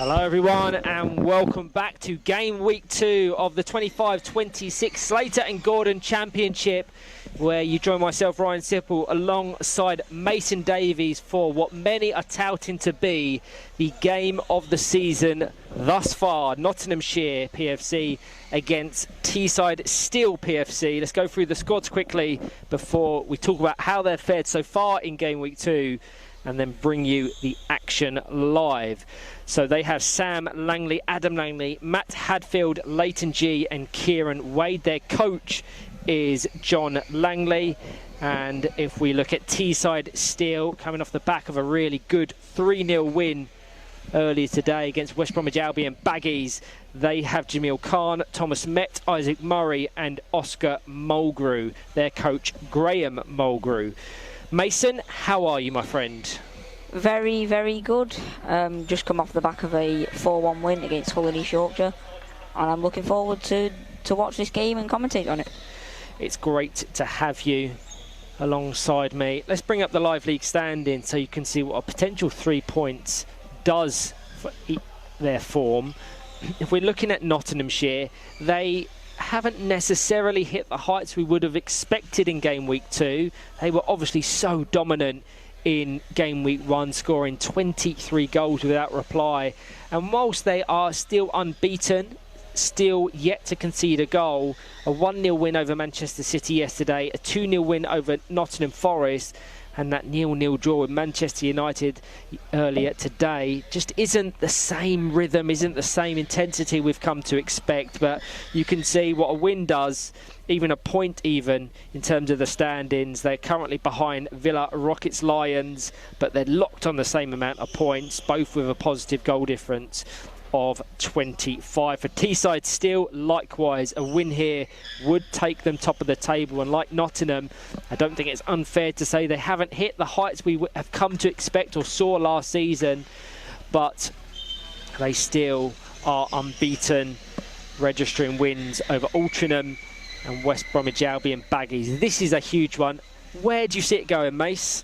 Hello everyone and welcome back to Game Week 2 of the 25-26 Slater and Gordon Championship, where you join myself, Ryan Sipple, alongside Mason Davies for what many are touting to be the game of the season thus far. Nottinghamshire PFC against Teesside Steel PFC. Let's go through the squads quickly before we talk about how they've fared so far in Game Week 2 and then bring you the action live. So they have Sam Langley, Adam Langley, Matt Hadfield, Leighton G and Kieran Wade. Their coach is John Langley. And if we look at Teesside Steel, coming off the back of a really good 3-0 win earlier today against West Bromwich Albion Baggies, they have Jamil Khan, Thomas Met, Isaac Murray and Oscar Mulgrew. Their coach, Graham Mulgrew. Mason, how are you, my friend? Very, very good. Just come off the back of a 4-1 win against Hull and East Yorkshire, and I'm looking forward to watch this game and commentate on it. It's great to have you alongside me. Let's bring up the live league standing so you can see what a potential 3 points does for their form. If we're looking at Nottinghamshire, they haven't necessarily hit the heights we would have expected in Game Week 2. They were obviously so dominant in Game Week 1, scoring 23 goals without reply. And whilst they are still unbeaten, still yet to concede a goal, a 1-0 win over Manchester City yesterday, a 2-0 win over Nottingham Forest, and that 0-0 draw with Manchester United earlier today just isn't the same rhythm, isn't the same intensity we've come to expect. But you can see what a win does, even a point even, in terms of the standings. They're currently behind Villa, Rockets, Lions, but they're locked on the same amount of points, both with a positive goal difference of 25. For Teesside Steel, likewise, a win here would take them top of the table. And like Nottingham, I don't think it's unfair to say they haven't hit the heights we have come to expect or saw last season, but they still are unbeaten, registering wins over Altrincham and West Bromwich Albion Baggies. This is a huge one. Where do you see it going, Mace?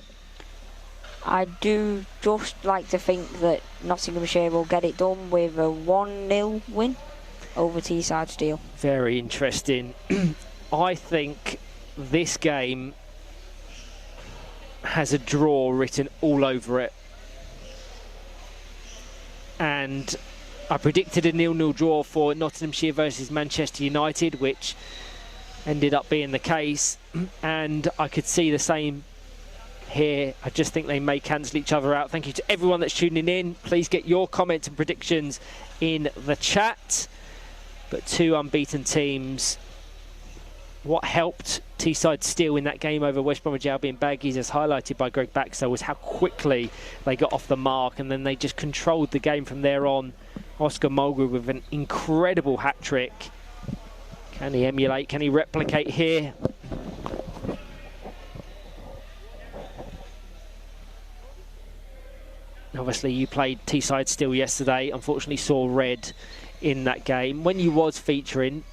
I do just like to think that Nottinghamshire will get it done with a 1-0 win over Teesside Steel. Very interesting. I think this game has a draw written all over it. And I predicted a 0-0 draw for Nottinghamshire versus Manchester United, which ended up being the case. And I could see the same here. I just think they may cancel each other out. Thank you to everyone that's tuning in. Please get your comments and predictions in the chat. But two unbeaten teams. What helped Teesside Steel in that game over West Bromwich Albion Baggies, as highlighted by Greg Baxter, was how quickly they got off the mark, and then they just controlled the game from there on. Oscar Mulgrew with an incredible hat-trick. Can he emulate? Can he replicate here? Obviously, you played Teesside Steel yesterday. Unfortunately, saw red in that game. When you was featuring,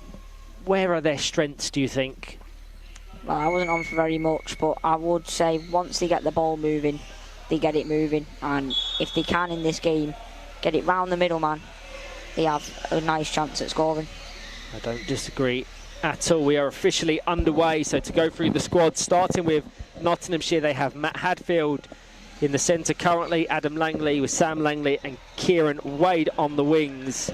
where are their strengths, do you think? Well, I wasn't on for very much, but I would say once they get the ball moving, they get it moving. And if they can in this game get it round the middle, man, they have a nice chance at scoring. I don't disagree at all. We are officially underway. So to go through the squad, starting with Nottinghamshire, they have Matt Hadfield in the centre currently, Adam Langley with Sam Langley and Kieran Wade on the wings.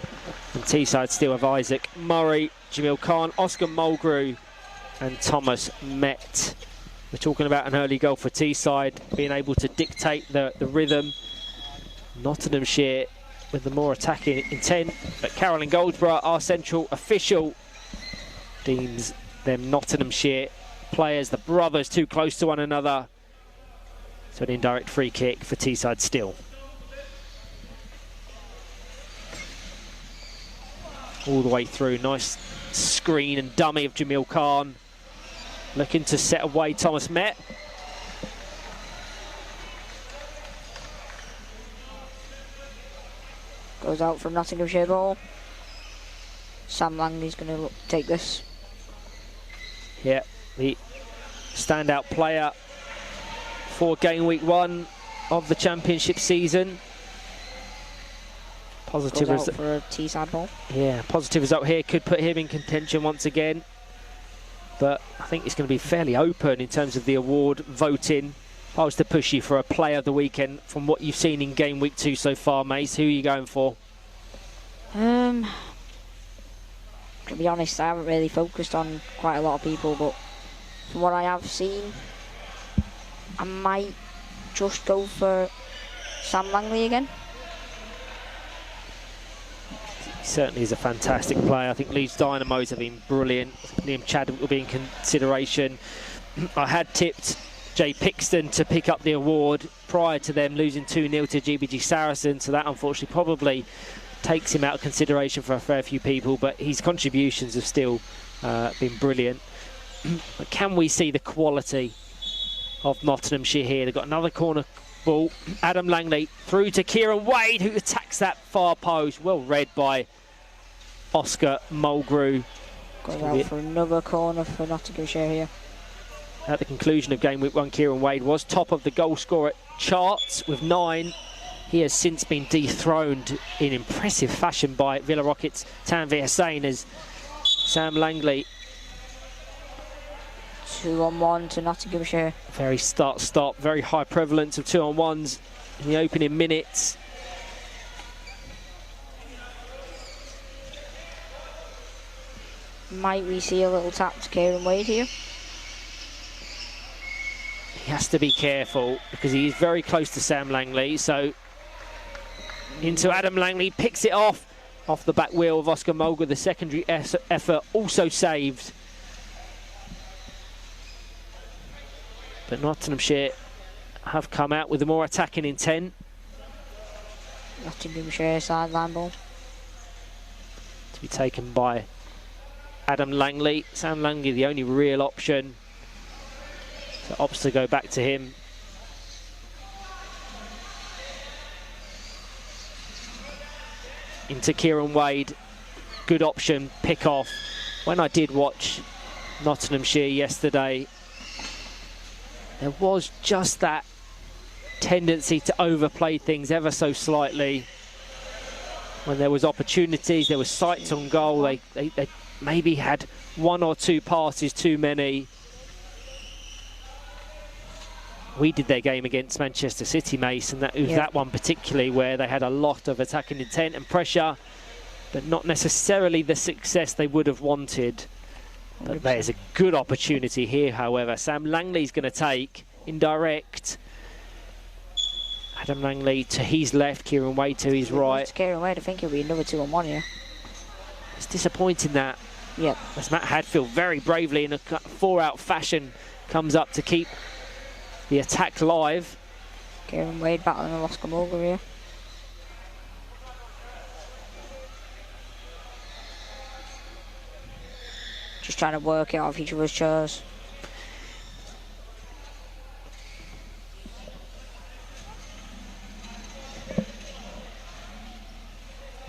And Teesside Steel have Isaac Murray, Jamil Khan, Oscar Mulgrew and Thomas Met. We're talking about an early goal for Teesside, being able to dictate the rhythm. Nottinghamshire with the more attacking intent, but Carolyn Goldsborough, our central official, deems them Nottinghamshire players, the brothers, too close to one another. So an indirect free kick for Teesside Steel. All the way through, nice screen and dummy of Jamil Khan. Looking to set away Thomas Met. Goes out from Nottinghamshire ball. Sam Langley's going to take this. Yeah, the standout player for Game Week 1 of the Championship season. Positive result for a Teesside ball. Yeah, positive result here could put him in contention once again. But I think it's going to be fairly open in terms of the award voting. If I was to push you for a player of the weekend from what you've seen in game week 2 so far, Mace, who are you going for? To be honest, I haven't really focused on quite a lot of people, but from what I have seen, I might just go for Sam Langley again. He certainly is a fantastic player. I think Leeds Dynamos have been brilliant. Liam Chadwick will be in consideration. I had tipped Jay Pixton to pick up the award prior to them losing 2-0 to GBG Saracen, so that unfortunately probably takes him out of consideration for a fair few people, but his contributions have still been brilliant. But can we see the quality of Nottinghamshire here? They've got another corner ball. Adam Langley through to Kieran Wade, who attacks that far post. Well read by Oscar Mulgrew. Going out for another corner for Nottinghamshire here. At the conclusion of game week 1, Kieran Wade was top of the goal scorer charts with 9. He has since been dethroned in impressive fashion by Villa Rockets' Tanvir Hussain as Sam Langley. 2-on-1 to Nottinghamshire. Very start-stop, very high prevalence of 2-on-1s in the opening minutes. Might we see a little tap to Kieran Wade here? He has to be careful because he is very close to Sam Langley. So into Adam Langley, picks it off the back wheel of Oscar Mulgrew. The secondary effort also saved. But Nottinghamshire have come out with a more attacking intent. Nottinghamshire sideline ball. To be taken by Adam Langley. Sam Langley, the only real option. So opts to go back to him. Into Kieran Wade. Good option, pick off. When I did watch Nottinghamshire yesterday, there was just that tendency to overplay things ever so slightly. When there was opportunities, there was sights on goal, they maybe had 1 or 2 passes too many. We did their game against Manchester City, Mace, and that was that one particularly where they had a lot of attacking intent and pressure, but not necessarily the success they would have wanted. But there's a good opportunity here, however. Sam Langley's going to take indirect. Adam Langley to his left, Kieran Wade to his right. Kieran Wade, I think it'll be another 2-on-1 here. It's disappointing that. Yep. As Matt Hadfield very bravely in a 4-out fashion comes up to keep the attack live. Kieran Wade battling with Oscar Mulgrew here. Just trying to work it off each other's chairs.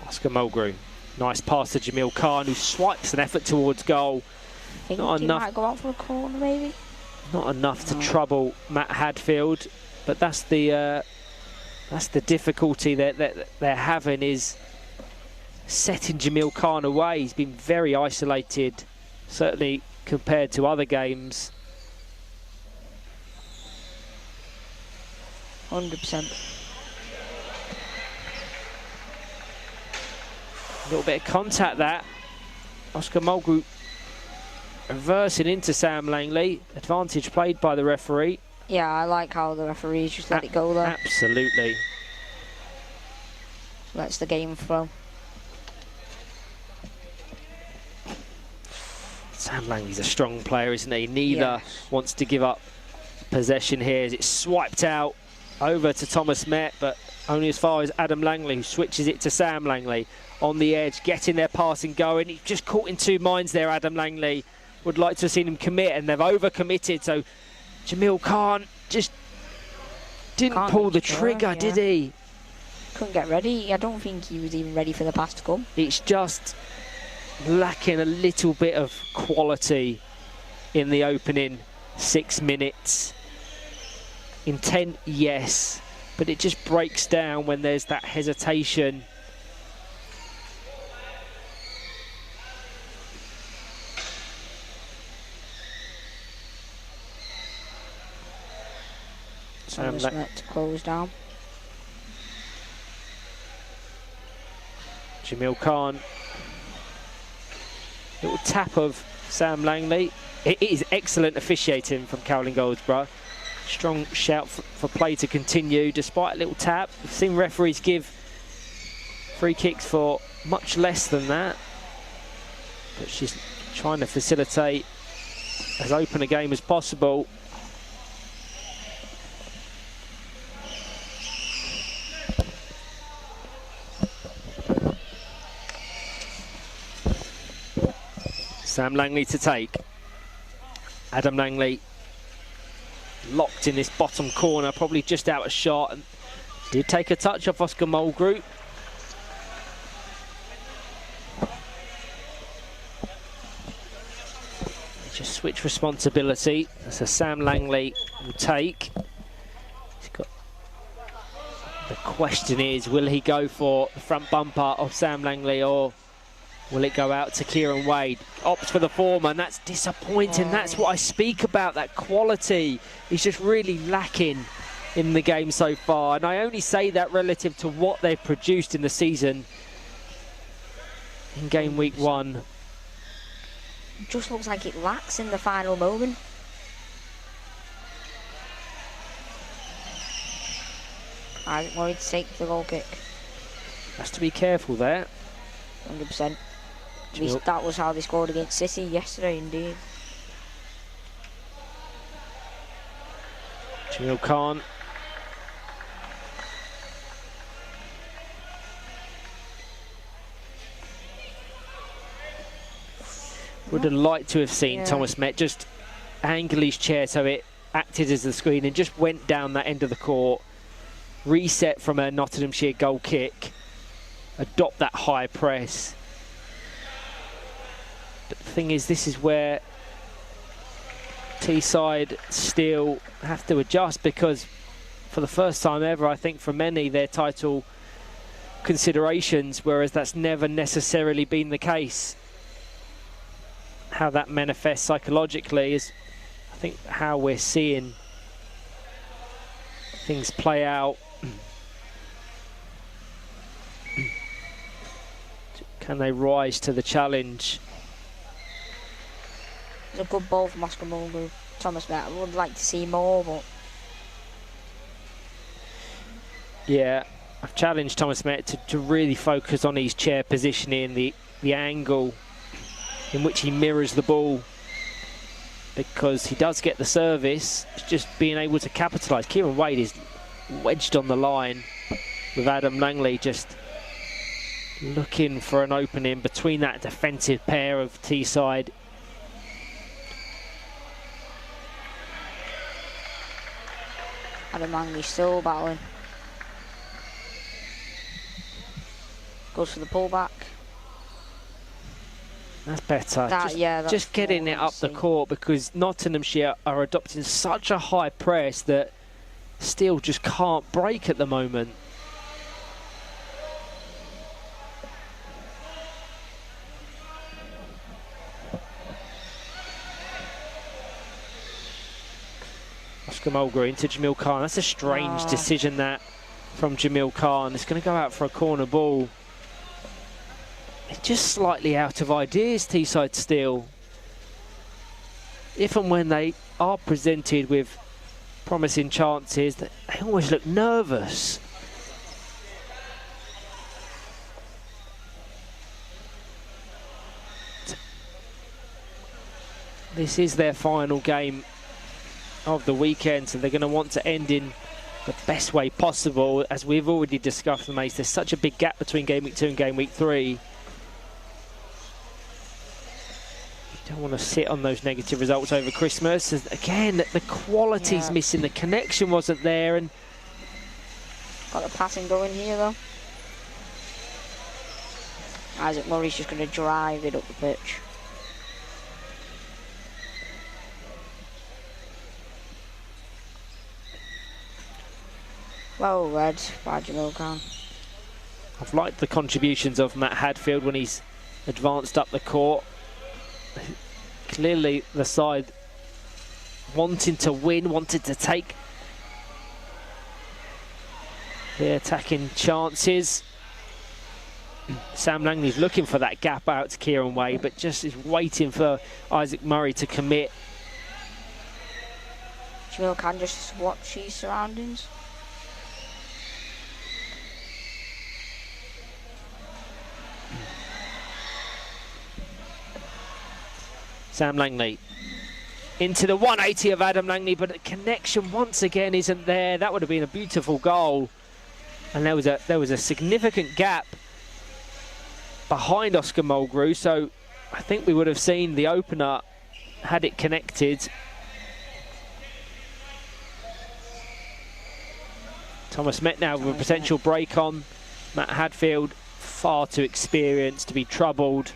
Oscar Mulgrew. Nice pass to Jamil Khan, who swipes an effort towards goal. I think he might go out for a corner, maybe. Not enough to trouble Matt Hadfield, but that's the difficulty that they're having, is setting Jamil Khan away. He's been very isolated, certainly compared to other games. 100%. A little bit of contact that. Oscar Mulgrew reversing into Sam Langley. Advantage played by the referee. Yeah, I like how the referees just let it go there. Absolutely. Lets the game flow. Sam Langley's a strong player, isn't he? Neither wants to give up possession here as it's swiped out over to Thomas Met, but only as far as Adam Langley, who switches it to Sam Langley on the edge, getting their passing going. He's just caught in 2 minds there, Adam Langley. Would like to have seen him commit, and they've over-committed, so Jamil Khan just didn't pull the trigger, did he? Couldn't get ready. I don't think he was even ready for the pass to come. It's just lacking a little bit of quality in the opening 6 minutes. Intent, yes, but it just breaks down when there's that hesitation Sam Smith to close down. Jamil Khan. Little tap of Sam Langley. It is excellent officiating from Cowling Goldsborough. Strong shout for play to continue despite a little tap. We've seen referees give free kicks for much less than that. But she's trying to facilitate as open a game as possible. Sam Langley to take. Adam Langley locked in this bottom corner, probably just out of shot, and did take a touch off Oscar Mulgrew. Just switch responsibility. So Sam Langley will take. He's got. The question is, will he go for the front bumper of Sam Langley, or will it go out to Kieran Wade? Opts for the former, and that's disappointing. That's what I speak about, that quality is just really lacking in the game so far. And I only say that relative to what they've produced in the season in game week 1. It just looks like it lacks in the final moment. Isaac Murray to take the goal kick. Has to be careful there. 100%. At least that was how they scored against City yesterday, indeed. Jamil Khan. Would have liked to have seen Thomas Met just angle his chair so it acted as the screen and just went down that end of the court. Reset from a Nottinghamshire goal kick. Adopt that high press. But the thing is, this is where Teesside still have to adjust, because for the first time ever, I think for many, their title considerations, whereas that's never necessarily been the case. How that manifests psychologically is, I think, how we're seeing things play out. Can they rise to the challenge? It's a good ball from Oscar Mulgrew. Thomas Met, I would like to see more, but... Yeah, I've challenged Thomas Met to really focus on his chair positioning, the angle in which he mirrors the ball, because he does get the service. It's just being able to capitalise. Kieran Wade is wedged on the line with Adam Langley just looking for an opening between that defensive pair of Teesside. Adam Langley still battling. Goes for the pullback. That's better. That's just getting it up the court, because Nottinghamshire are adopting such a high press that Steele just can't break at the moment. Oscar Mulgrew into Jamil Khan. That's a strange decision, that, from Jamil Khan. It's going to go out for a corner ball. It's just slightly out of ideas, Teesside still. If and when they are presented with promising chances, they always look nervous. This is their final game of the weekend, so they're going to want to end in the best way possible. As we've already discussed, Mace, there's such a big gap between game week 2 and game week 3. You don't want to sit on those negative results over Christmas. And again, the quality's missing, the connection wasn't there, and got the passing going here though. Isaac Murray's just going to drive it up the pitch. Well read by Jamil Khan. I've liked the contributions of Matt Hadfield when he's advanced up the court. Clearly the side wanting to win, wanted to take the attacking chances. Sam Langley's looking for that gap out to Kieran Wade, but just is waiting for Isaac Murray to commit. Jamil can just watch his surroundings. Sam Langley into the 180 of Adam Langley, but the connection once again isn't there. That would have been a beautiful goal, and there was a significant gap behind Oscar Mulgrew, so I think we would have seen the opener had it connected. Thomas Met now with a potential break on. Matt Hadfield far too experienced to be troubled.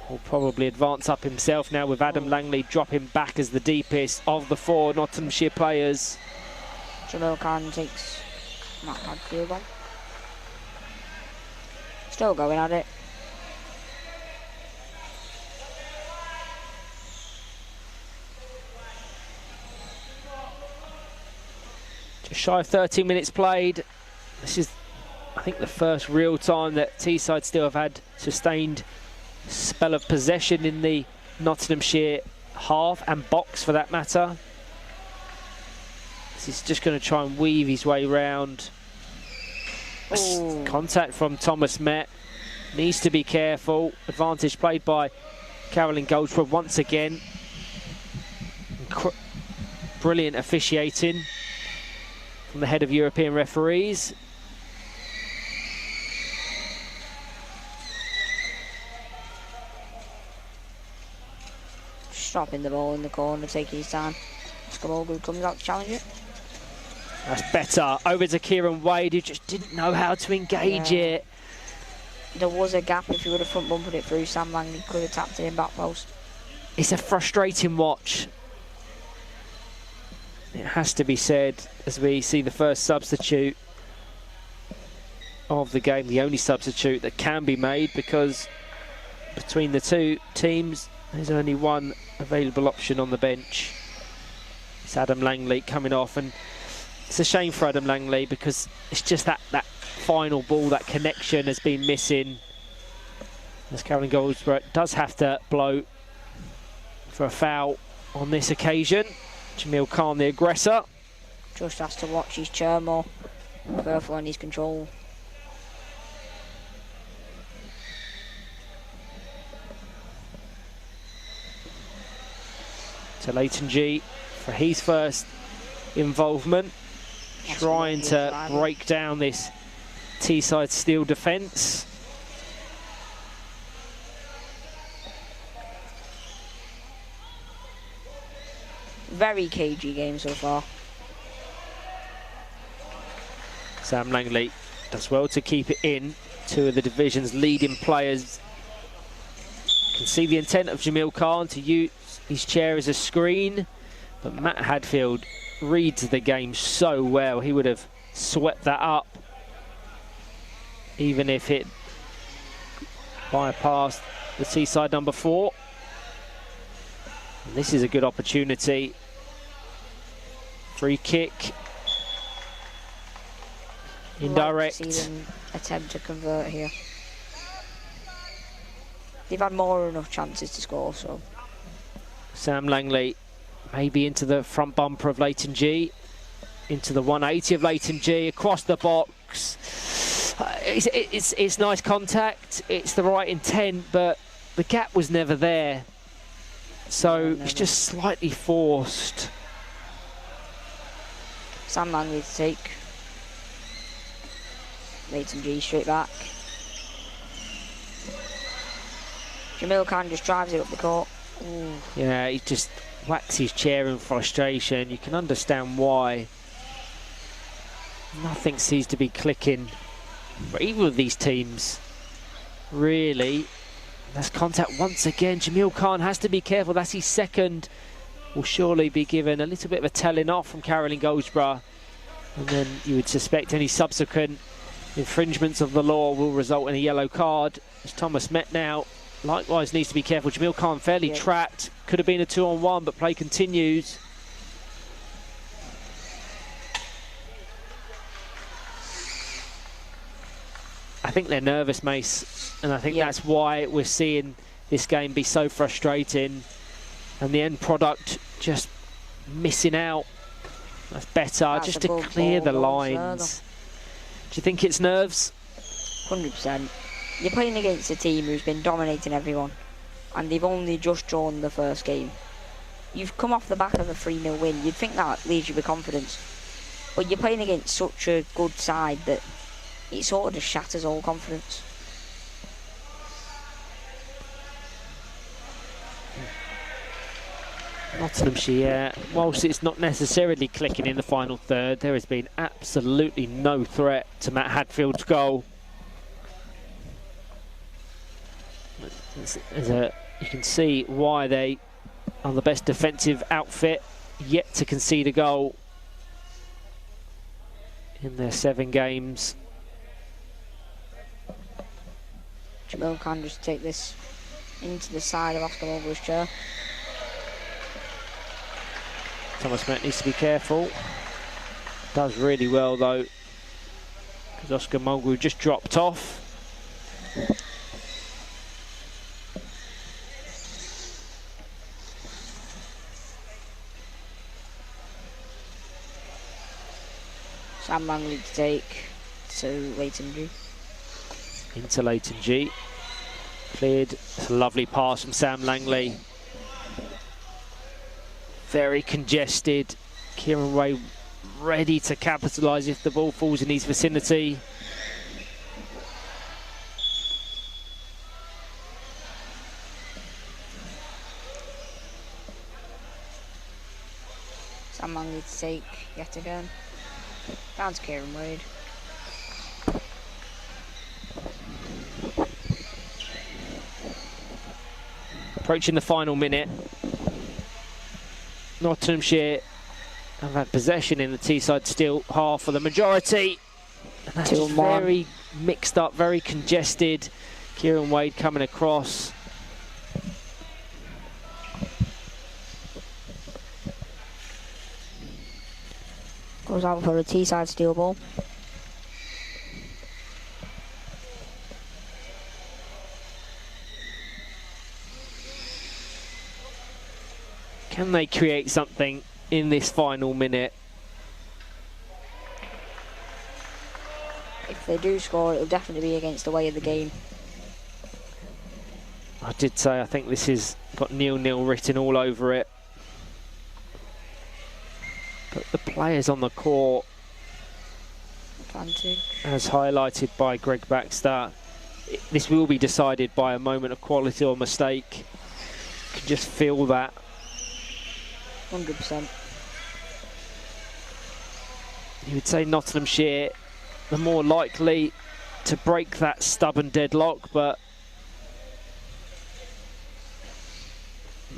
Will probably advance up himself now with Adam Langley dropping back as the deepest of the 4 Nottinghamshire players. Jamil Khan takes Matt Hadfield on. Still going at it. Just shy of 13 minutes played. This is, I think, the first real time that Teesside still have had sustained spell of possession in the Nottinghamshire half and box for that matter. This is just going to try and weave his way round. Contact from Thomas Met. Needs to be careful. Advantage played by Carolyn Goldsborough once again. Brilliant officiating from the head of European referees. Stopping the ball in the corner, taking his time. Oscar Mulgrew comes out to challenge it. That's better. Over to Kieran Wade, who just didn't know how to engage it. There was a gap. If he would have front bumped it through, Sam Langley could have tapped it in back post. It's a frustrating watch. It has to be said, as we see the first substitute of the game, the only substitute that can be made, because between the two teams there's only one available option on the bench. It's Adam Langley coming off, and it's a shame for Adam Langley because it's just that final ball, that connection has been missing. As Carolyn Goldsborough does have to blow for a foul on this occasion. Jamil Khan, the aggressor. Just has to watch his chair more. Careful on his control. To Leighton G for his first involvement. Trying to break down this Teesside Steel defence. Very cagey game so far. Sam Langley does well to keep it in. 2 of the division's leading players. You can see the intent of Jamil Khan to use his chair as a screen, but Matt Hadfield reads the game so well. He would have swept that up even if it bypassed the Teesside number 4. And this is a good opportunity. Free kick. Indirect. Like to see them attempt to convert here. They've had more than enough chances to score, so. Sam Langley maybe into the front bumper of Leighton G. Into the 180 of Leighton G, across the box. It's nice contact, it's the right intent, but the gap was never there. So it's just slightly forced. Sam Langley to take. Leighton G straight back. Jamil Khan just drives it up the court. Ooh. Yeah, he just whacks his chair in frustration. You can understand why. Nothing seems to be clicking for either of these teams, really. That's contact once again. Jamil Khan has to be careful. That's his second. Will surely be given a little bit of a telling off from Carolyn Goldsborough. And then you would suspect any subsequent infringements of the law will result in a yellow card. As Thomas Met now likewise needs to be careful. Jamil Khan fairly trapped. Could have been a 2-on-1, but play continues. think they're nervous, Mace, and I think that's why we're seeing this game be so frustrating, and the end product just missing out. That's better, just to clear the lines. Do you think it's nerves? 100%. You're playing against a team who's been dominating everyone, and they've only just drawn the first game. You've come off the back of a 3-0 win. You'd think that leaves you with confidence. But you're playing against such a good side that it sort of just shatters all confidence. Nottinghamshire, whilst it's not necessarily clicking in the final third, there has been absolutely no threat to Matt Hadfield's goal. You can see why they are the best defensive outfit yet to concede a goal in their 7 games. Jamil can just take this into the side of Oscar Mulgrews' chair. Thomas Matt needs to be careful. Does really well though, because Oscar Mulgrew just dropped off. Sam Langley to take to Leighton G. Into Leighton G. Cleared. It's a lovely pass from Sam Langley. Very congested. Kieran Wade ready to capitalise if the ball falls in his vicinity. Sam Langley to take yet again. Down to Kieran Wade. Approaching the final minute. Nottinghamshire have had possession in the Teesside still half for the majority. And that's just very mixed up, very congested. Kieran Wade coming across. Goes out for a Teesside steel ball. Can they create something in this final minute? If they do score, it'll definitely be against the way of the game. I did say I think this has got 0-0 written all over it. But the players on the court, Advantage. as highlighted by Greg Baxter, this will be decided by a moment of quality or mistake. You can just feel that. 100%. You would say Nottinghamshire the more likely to break that stubborn deadlock, but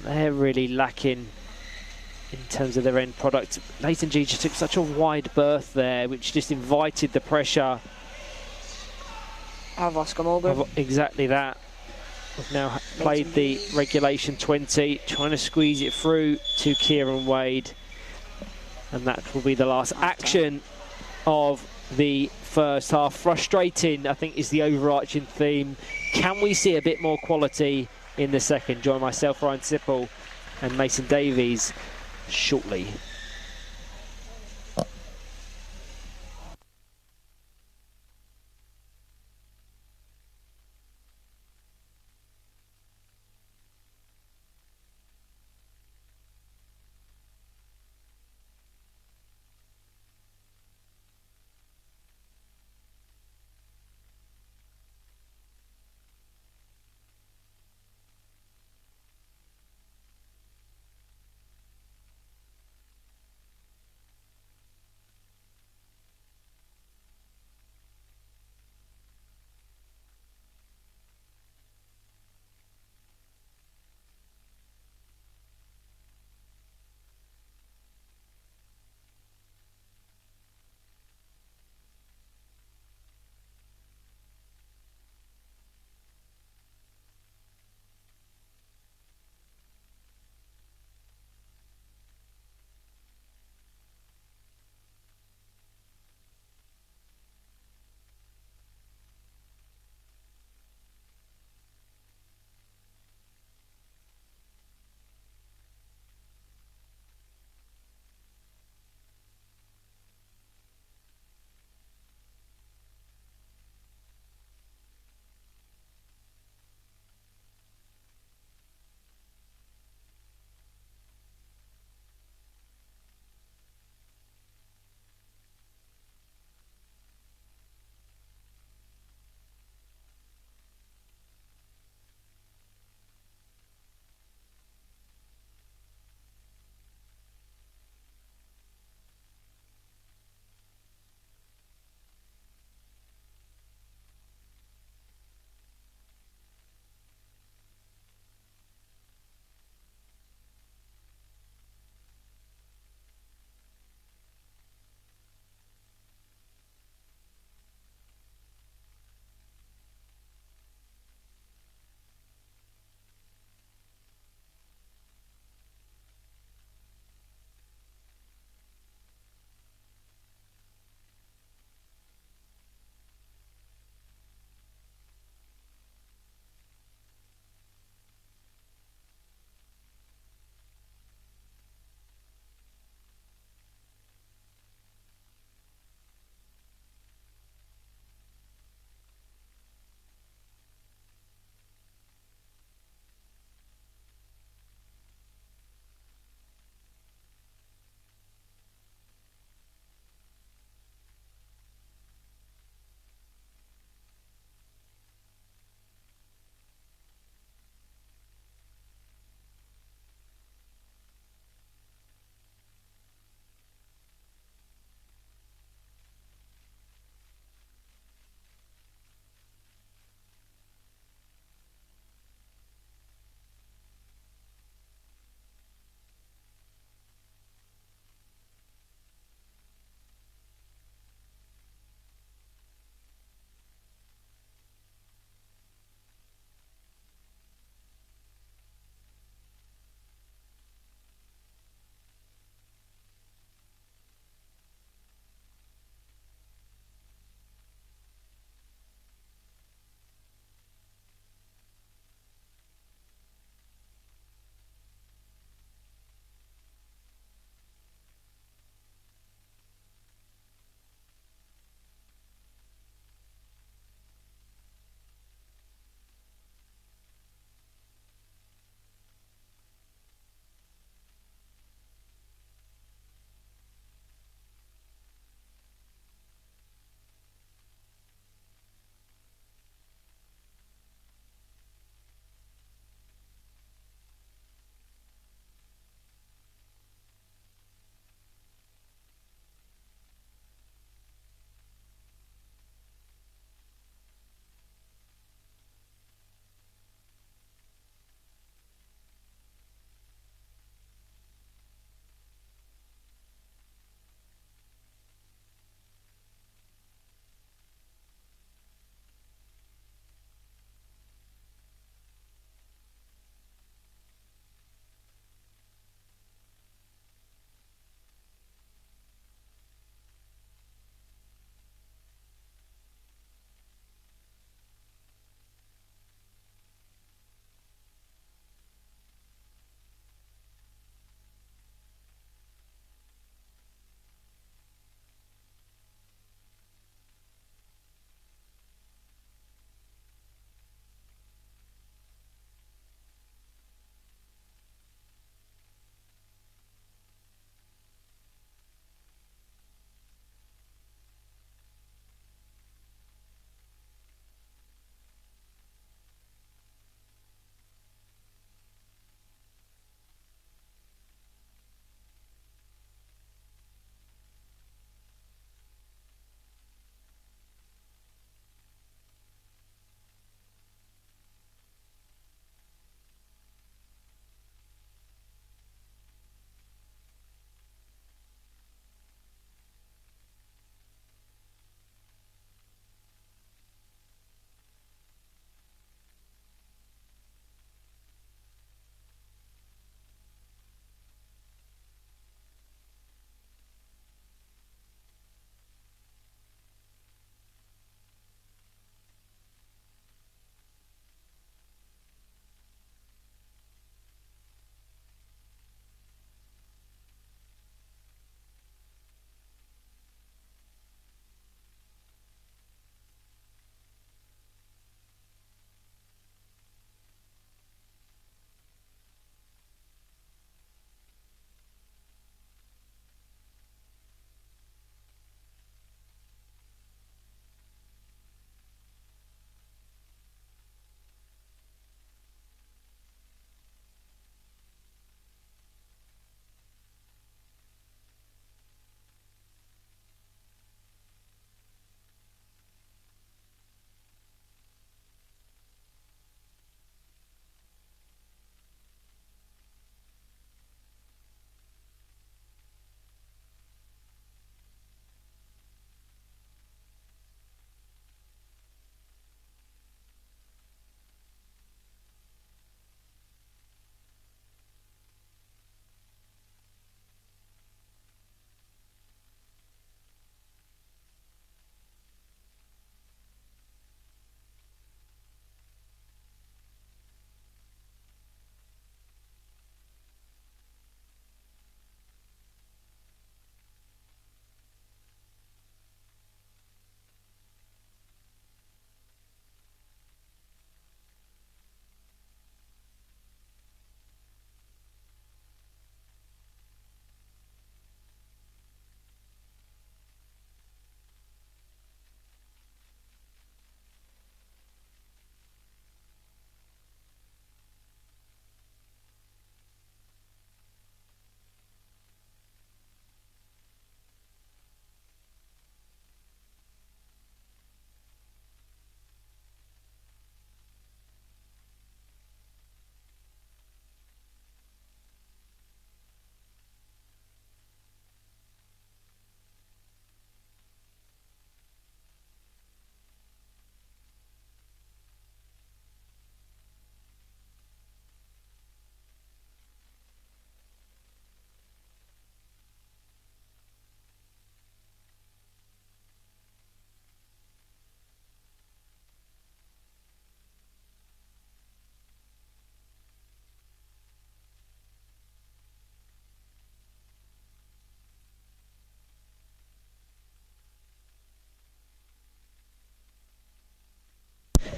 they're really lacking in terms of their end product. Leighton G just took such a wide berth there, which just invited the pressure Of Oscar Mulgrew. Exactly that. We've now played the regulation 20, trying to squeeze it through to Kieran Wade. And that will be the last action of the first half. Frustrating, I think, is the overarching theme. Can we see a bit more quality in the second? Join myself, Ryan Sipple, and Mason Davies shortly.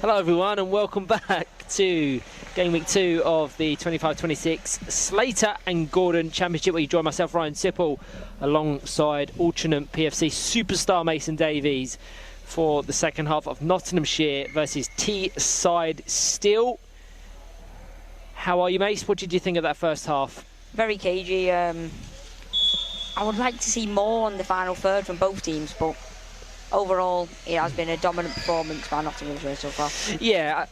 Hello everyone and welcome back to Game Week 2 of the 25-26 Slater and Gordon Championship, where you join myself, Ryan Sipple, alongside alternate PFC superstar Mason Davies for the second half of Nottinghamshire versus Teesside Still. How are you, Mace? What did you think of that first half? Very cagey. I would like to see more on the final third from both teams, but overall, it has been a dominant performance by Nottinghamshire so far. Yeah,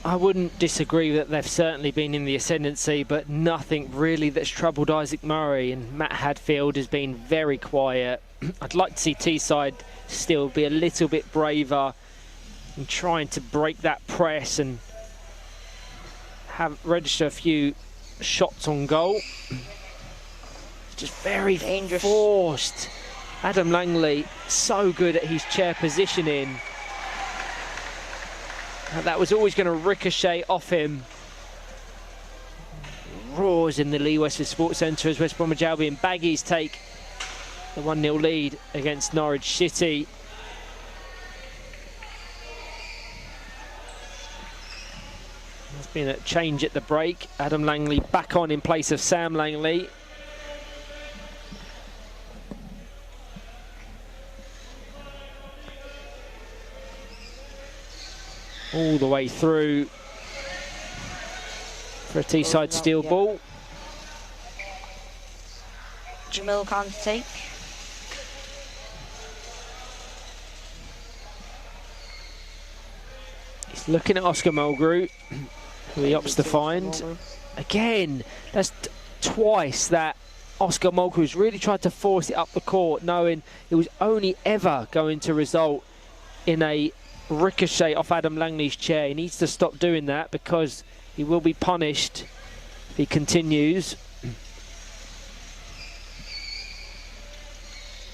I wouldn't disagree that they've certainly been in the ascendancy, but nothing really that's troubled Isaac Murray, and Matt Hadfield has been very quiet. I'd like to see Teesside still be a little bit braver in trying to break that press and have register a few shots on goal. Just very dangerous, forced. Adam Langley, so good at his chair positioning. And that was always going to ricochet off him. Roars in the Lee Westwood Sports Centre as West Bromwich Albion Baggies take the 1-0 lead against Norwich City. There's been a change at the break. Adam Langley back on in place of Sam Langley. All the way through for a Teesside steel ball. Jamil Khan to take. He's looking at Oscar Mulgrew, who he opts to find. Again, that's twice that Oscar Mulgrew's really tried to force it up the court, knowing it was only ever going to result in a ricochet off Adam Langley's chair. He needs to stop doing that because he will be punished if he continues.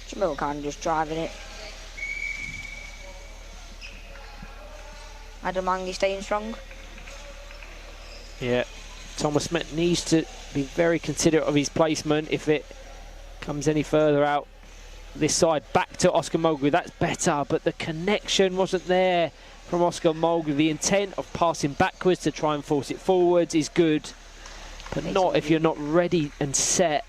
Jamil Khan just driving it. Adam Langley staying strong. Yeah, Thomas Met needs to be very considerate of his placement if it comes any further out this side. Back to Oscar Mulgrew, that's better, but the connection wasn't there from Oscar Mulgrew. The intent of passing backwards to try and force it forwards is good, but not if you're not ready and set.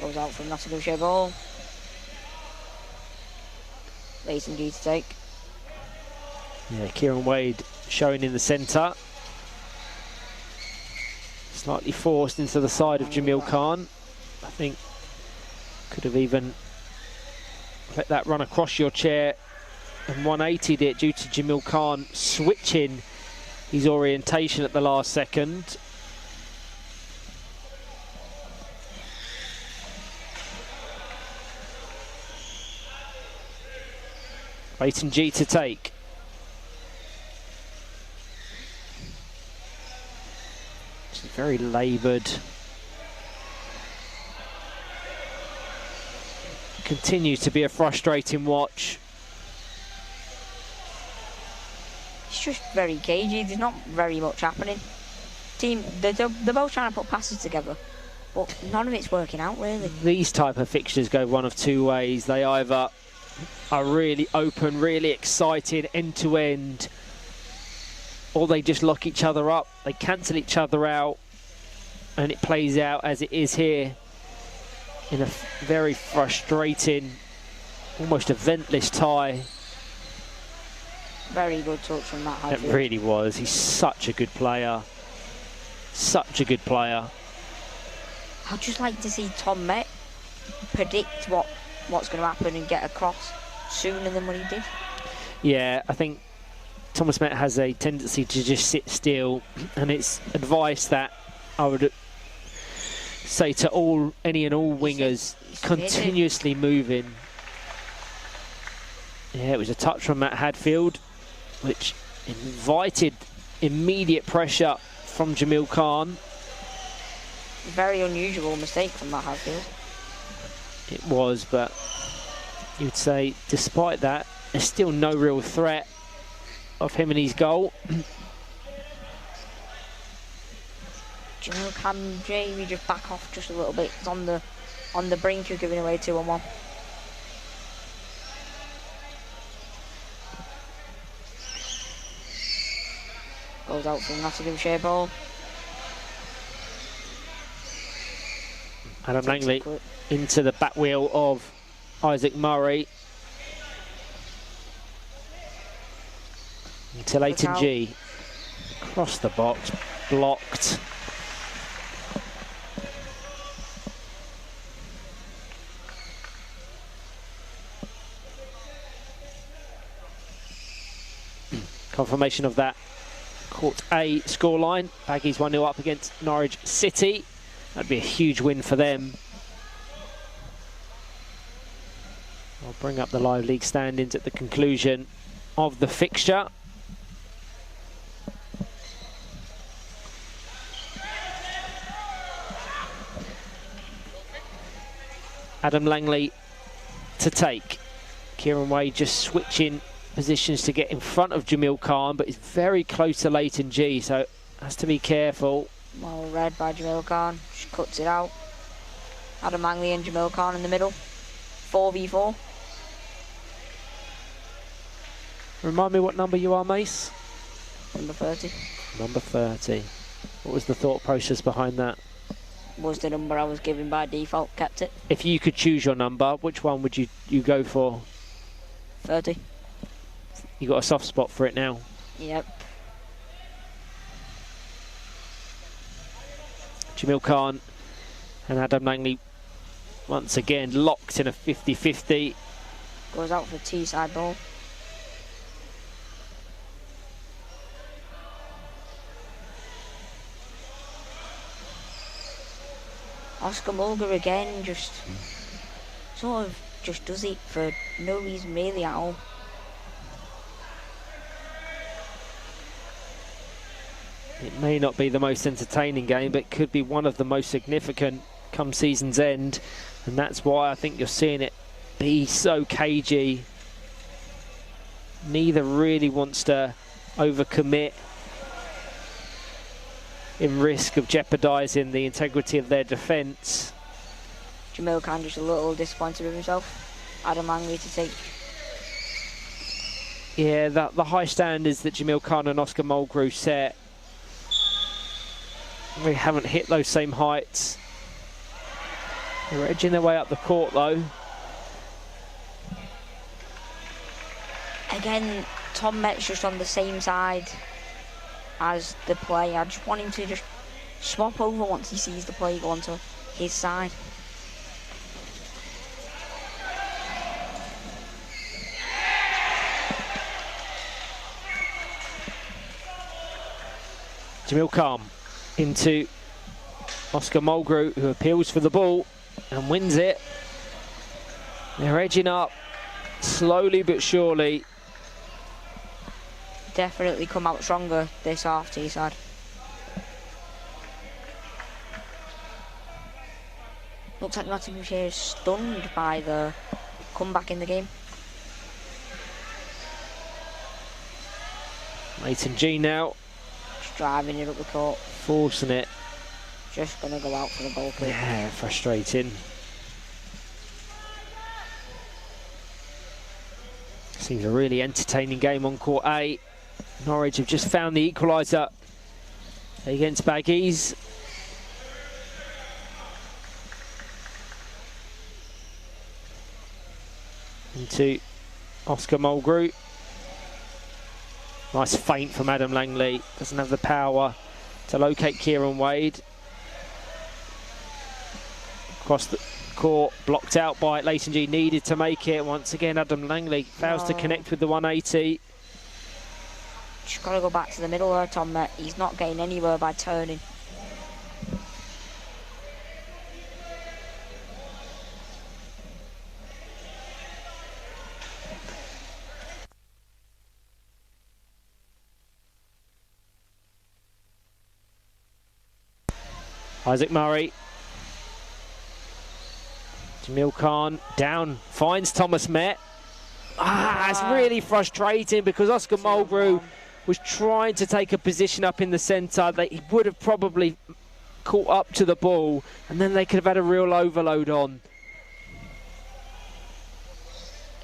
Goes out from Nottinghamshire ball. Mason G to take. Yeah, Kieran Wade showing in the centre. Slightly forced into the side of Jamil Khan. I think could have even let that run across your chair and 180'd it due to Jamil Khan switching his orientation at the last second. Leighton G to take. It's very laboured. Continues to be a frustrating watch. It's just very cagey. There's not very much happening. They're both trying to put passes together, but none of it's working out really. These type of fixtures go one of two ways. They either are really open, really excited, end to end, or they just lock each other up. They cancel each other out, and it plays out as it is here, in a very frustrating, almost eventless tie. Very good touch from Matt Hadfield. It really was. He's such a good player. Such a good player. I'd just like to see Tom Met predict what's going to happen and get across sooner than what he did. Yeah, I think Thomas Met has a tendency to just sit still, and it's advice that I would say to any and all wingers, continuously moving. Yeah, it was a touch from Matt Hadfield, which invited immediate pressure from Jamil Khan. Very unusual mistake from Matt Hadfield. It was, but you'd say despite that, there's still no real threat of him and his goal. Can Jamie just back off just a little bit? It's on the brink of giving away 2-on-1. Goes out for Nottinghamshire ball. Adam Langley into the back wheel of Isaac Murray. To Leighton G. Across the box, blocked. Confirmation of that Court A scoreline. Baggies 1-0 up against Norwich City. That'd be a huge win for them. I'll bring up the live league standings at the conclusion of the fixture. Adam Langley to take. Kieran Wade just switching positions to get in front of Jamil Khan, but he's very close to Leighton G, so has to be careful. Well read by Jamil Khan, just cuts it out. Adam Langley and Jamil Khan in the middle. 4v4. Remind me what number you are, Mace? Number 30. Number 30. What was the thought process behind that? Was the number I was given by default, kept it. If you could choose your number, which one would you go for? 30. You got a soft spot for it now? Yep. Jamil Khan and Adam Langley once again locked in a 50-50. Goes out for Teesside ball. Oscar Mulger again, just sort of just does it for no reason really at all. It may not be the most entertaining game, but could be one of the most significant come season's end, and that's why I think you're seeing it be so cagey. Neither really wants to overcommit in risk of jeopardising the integrity of their defence. Jamil Khan just a little disappointed with himself. Adam Langley to take. Yeah, the high standards that Jamil Khan and Oscar Mulgrew set, we haven't hit those same heights. They're edging their way up the court though. Again, Tom Met's just on the same side as the play. I just want him to just swap over once he sees the play go onto his side. Jamil Khan into Oscar Mulgrew, who appeals for the ball and wins it. They're edging up slowly but surely. Definitely come out stronger this half, Teesside. Looks like Nottinghamshire is stunned by the comeback in the game. Leighton G now. Just driving it up the court. Forcing it. Just going to go out for the ball kick. Yeah, frustrating. Seems a really entertaining game on court A. Norwich have just found the equaliser against Baggies. Into Oscar Mulgrew. Nice feint from Adam Langley. Doesn't have the power to locate Kieran Wade. Across the court, blocked out by Leighton G. Needed to make it. Once again, Adam Langley fails to connect with the 180. Just got to go back to the middle there, Tom Met. He's not getting anywhere by turning. Isaac Murray. Jamil Khan down, finds Thomas Met. It's really frustrating because Oscar Mulgrew was trying to take a position up in the centre that he would have probably caught up to the ball, and then they could have had a real overload on.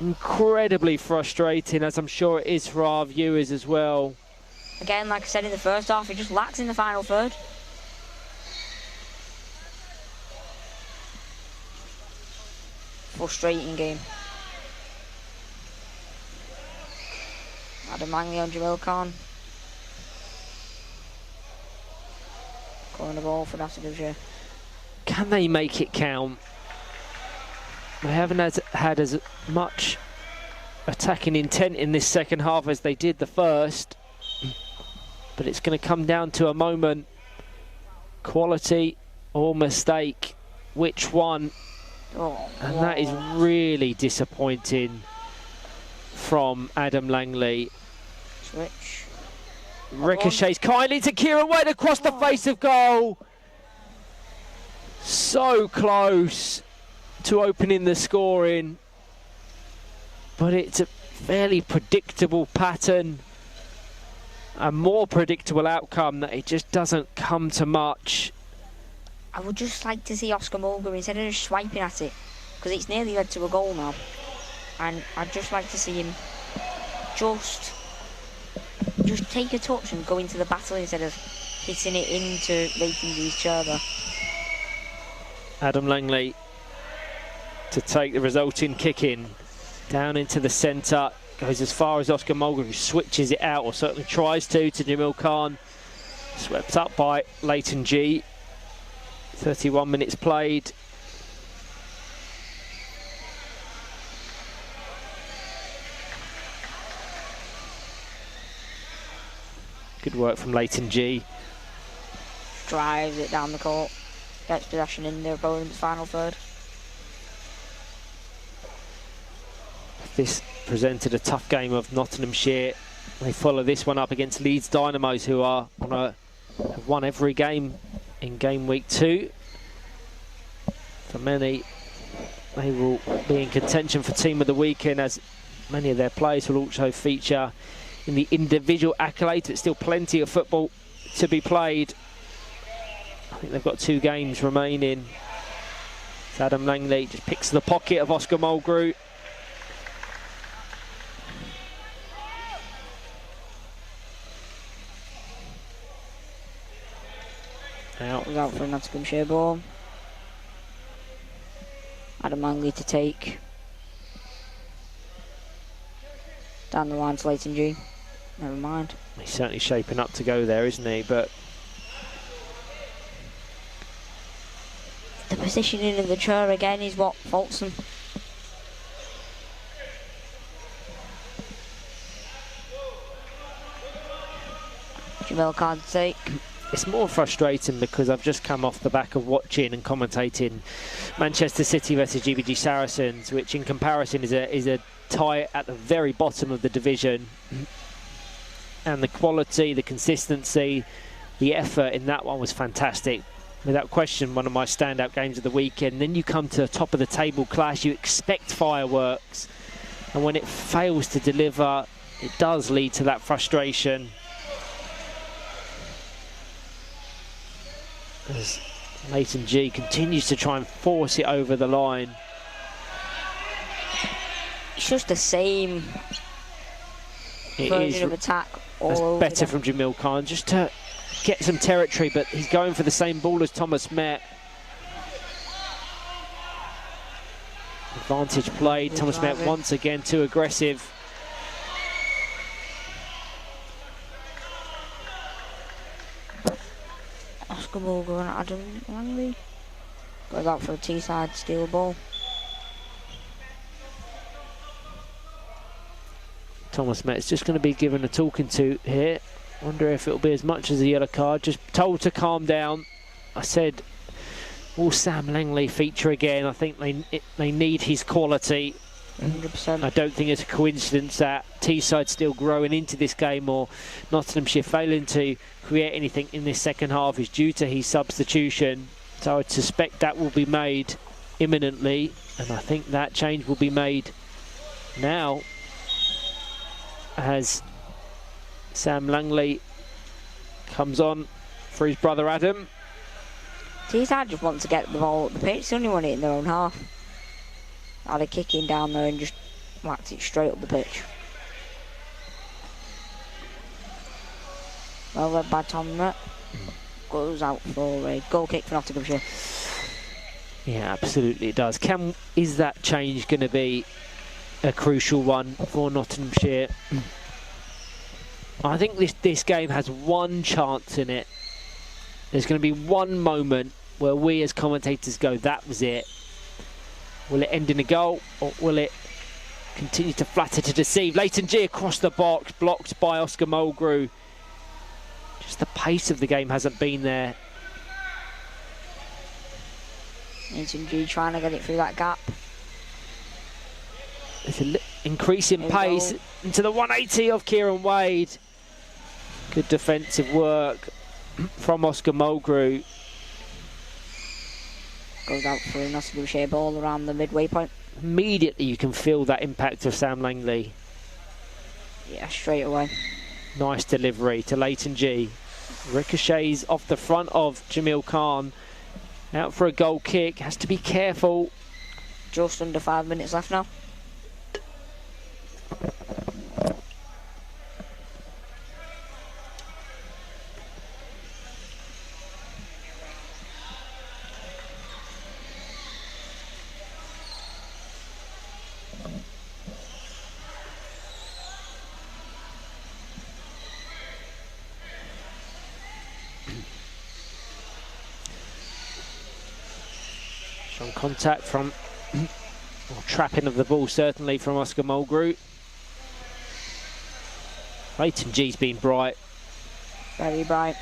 Incredibly frustrating, as I'm sure it is for our viewers as well. Again, like I said in the first half, he just lacks in the final third. Frustrating game. Adam Langley on Jamil Khan. Calling the ball for Nottinghamshire. Can they make it count? They haven't had as much attacking intent in this second half as they did the first. But it's going to come down to a moment. Quality or mistake. Which one? And that is really disappointing from Adam Langley. Switch. Ricochets kindly to Kieran Wade across the face of goal. So close to opening the scoring. But it's a fairly predictable pattern. A more predictable outcome that it just doesn't come to much. I would just like to see Oscar Mulgrew instead of just swiping at it, because it's nearly led to a goal now. And I'd just like to see him just take a touch and go into the battle instead of hitting it into Leighton's Cherba. Adam Langley to take the resulting kick in down into the centre, goes as far as Oscar Mulgrew, who switches it out, or certainly tries to Jamil Khan. Swept up by Leighton G. 31 minutes played. Good work from Leighton G. Drives it down the court. Gets possession in their opponent's final third. This presented a tough game of Nottinghamshire. They follow this one up against Leeds Dynamos, who are have won every game in game week 2. For many, they will be in contention for team of the weekend, as many of their players will also feature in the individual accolades. But still plenty of football to be played. I think they've got 2 games remaining. So Adam Langley just picks the pocket of Oscar Mulgrew. Out for a Nottinghamshire ball. Adam Langley to take. Down the line to Leighton G. Never mind. He's certainly shaping up to go there, isn't he? But the positioning of the chair again is what faults them. Jamil Khan to take. It's more frustrating because I've just come off the back of watching and commentating Manchester City versus GBG Saracens, which in comparison is a tie at the very bottom of the division. And the quality, the consistency, the effort in that one was fantastic. Without question, one of my standout games of the weekend. Then you come to a top of the table clash, you expect fireworks. And when it fails to deliver, it does lead to that frustration. As Leighton G continues to try and force it over the line. It's just the same version of attack all over. Better from Jamil Khan, just to get some territory, but he's going for the same ball as Thomas Met. Advantage played. Thomas Met once again too aggressive. Oscar Mulgrew and Adam Langley. Goes out for a Teesside steal ball. Thomas Met's just going to be given a talking to here. Wonder if it'll be as much as a yellow card. Just told to calm down. I said, will Sam Langley feature again? I think they need his quality. 100%. I don't think it's a coincidence that Teesside still growing into this game, or Nottinghamshire failing to create anything in this second half, is due to his substitution. So I'd suspect that will be made imminently, and I think that change will be made now, as Sam Langley comes on for his brother Adam. Teesside just want to get the ball up the pitch. They only want it in their own half. Had a kick in down there and just whacked it straight up the pitch. Well led by Tom. Goes out for a goal kick for Nottinghamshire. Yeah, absolutely it does. Is that change going to be a crucial one for Nottinghamshire? I think this game has one chance in it. There's going to be one moment where we as commentators go, that was it. Will it end in a goal, or will it continue to flatter to deceive? Leighton G across the box, blocked by Oscar Mulgrew. Just the pace of the game hasn't been there. Leighton G trying to get it through that gap. It's an increase in pace into the 180 of Kieran Wade. Good defensive work from Oscar Mulgrew. Goes out for a Nottinghamshire ball around the midway point. Immediately you can feel that impact of Sam Langley. Yeah, straight away. Nice delivery to Leighton G. Ricochets off the front of Jamil Khan. Out for a goal kick. Has to be careful. Just under 5 minutes left now. Strong contact from, or trapping of the ball certainly from Oscar Mulgrew. Leighton G's been bright. Very bright.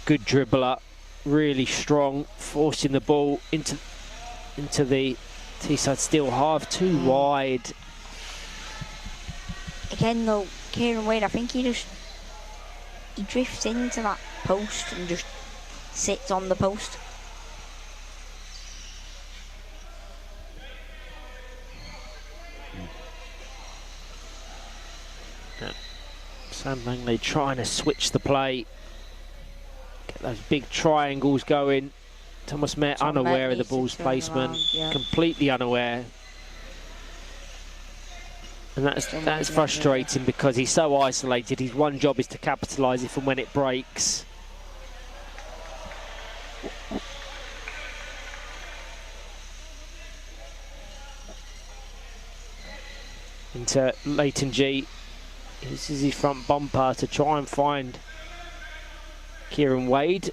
Good dribbler, really strong, forcing the ball into the Teesside steel half, too wide. Again though, Kieran Wade, I think he drifts into that post and just sits on the post. Sam Langley trying to switch the play, get those big triangles going. Thomas Met unaware of the ball's placement, completely unaware. And that's frustrating because he's so isolated. His one job is to capitalise if and when it breaks. Into Leighton G. This is his front bumper to try and find Kieran Wade.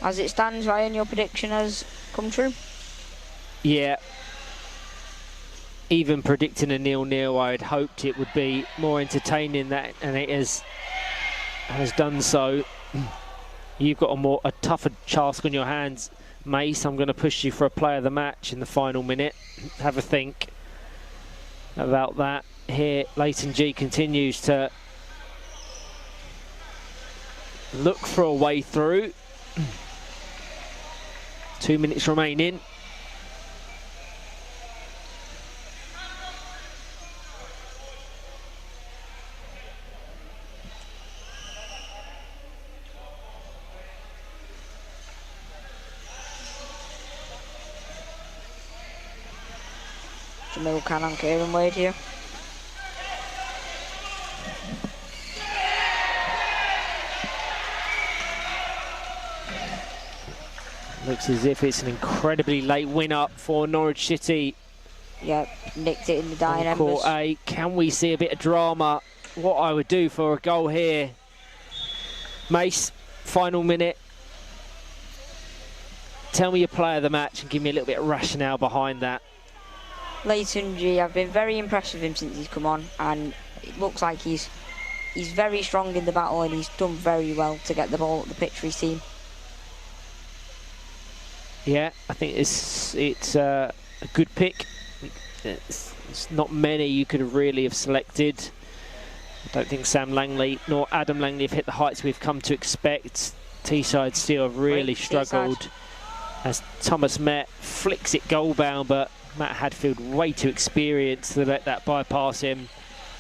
As it stands, Ryan, your prediction has come true? Yeah. Even predicting a 0-0, I had hoped it would be more entertaining, and it has done so. You've got a tougher task on your hands, Mace. I'm going to push you for a player of the match in the final minute. Have a think about that. Here, Leighton G continues to look for a way through. 2 minutes remaining. Jamil Khan and Kieran Wade here. Looks as if it's an incredibly late win up for Norwich City. Yep, nicked it in the dying embers. Court A. Can we see a bit of drama? What I would do for a goal here. Mace, final minute. Tell me your player of the match and give me a little bit of rationale behind that. Leighton G, I've been very impressed with him since he's come on, and it looks like he's very strong in the battle, and he's done very well to get the ball at the pitch for his team. Yeah, I think it's a good pick. It's not many you could have really have selected. I don't think Sam Langley nor Adam Langley have hit the heights we've come to expect. Teesside still have really struggled as Thomas Met flicks it goal bound, but Matt Hadfield way too experienced to let that bypass him.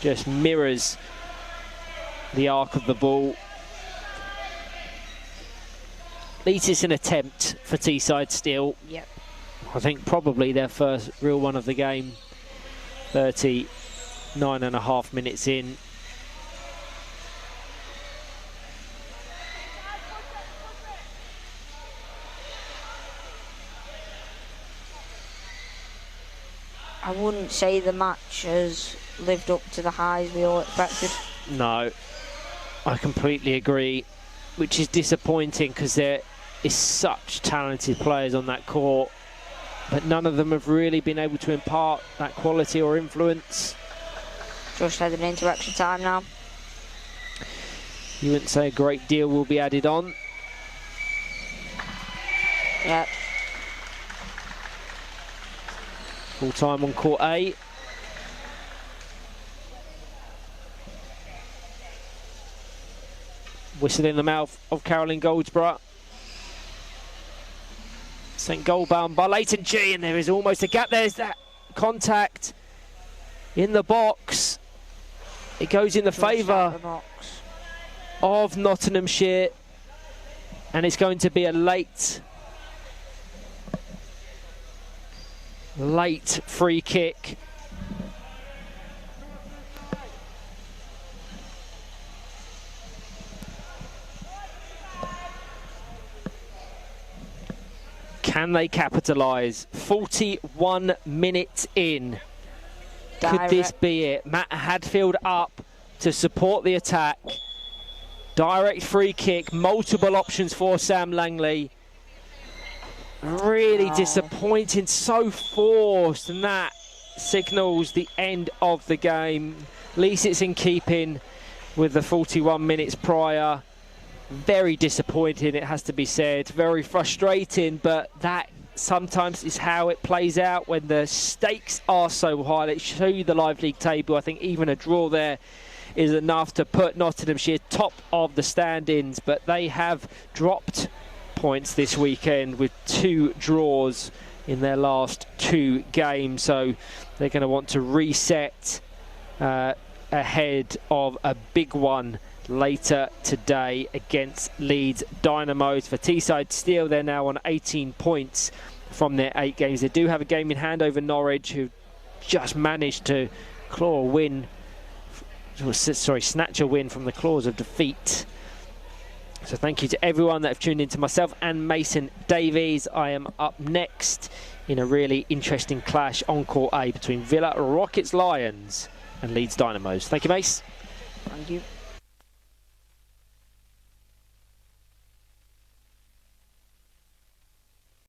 Just mirrors the arc of the ball. At least it's an attempt for Teesside still. Yep. I think probably their first real one of the game. 30 9.5 minutes in. I wouldn't say the match has lived up to the highs we all expected. No, I completely agree, which is disappointing because there is such talented players on that court, but none of them have really been able to impart that quality or influence. Just heading into extra time now. You wouldn't say a great deal will be added on. Yep. Full time on court A. Whistle in the mouth of Caroline Goldsborough. Sent goal bound by Leighton G, and there is almost a gap. There's that contact in the box. It goes in the favour of Nottinghamshire, and it's going to be a late free kick. Can they capitalise? 41 minutes in. Could this be it? Matt Hadfield up to support the attack. Direct free kick, multiple options for Sam Langley. Really disappointing, so forced, and that signals the end of the game. At least it's in keeping with the 41 minutes prior. Very disappointing, it has to be said. Very frustrating, but that sometimes is how it plays out when the stakes are so high. Let's show you the live league table. I think even a draw there is enough to put Nottinghamshire top of the standings, but they have dropped points this weekend with 2 draws in their last 2 games, so they're going to want to reset ahead of a big one later today against Leeds Dynamos. For Teesside Steel, they're now on 18 points from their 8 games. They do have a game in hand over Norwich, who just managed to snatch a win from the claws of defeat. So thank you to everyone that have tuned in to myself and Mason Davies. I am up next in a really interesting clash on court A between Villa Rockets Lions and Leeds Dynamos. Thank you, Mace. Thank you.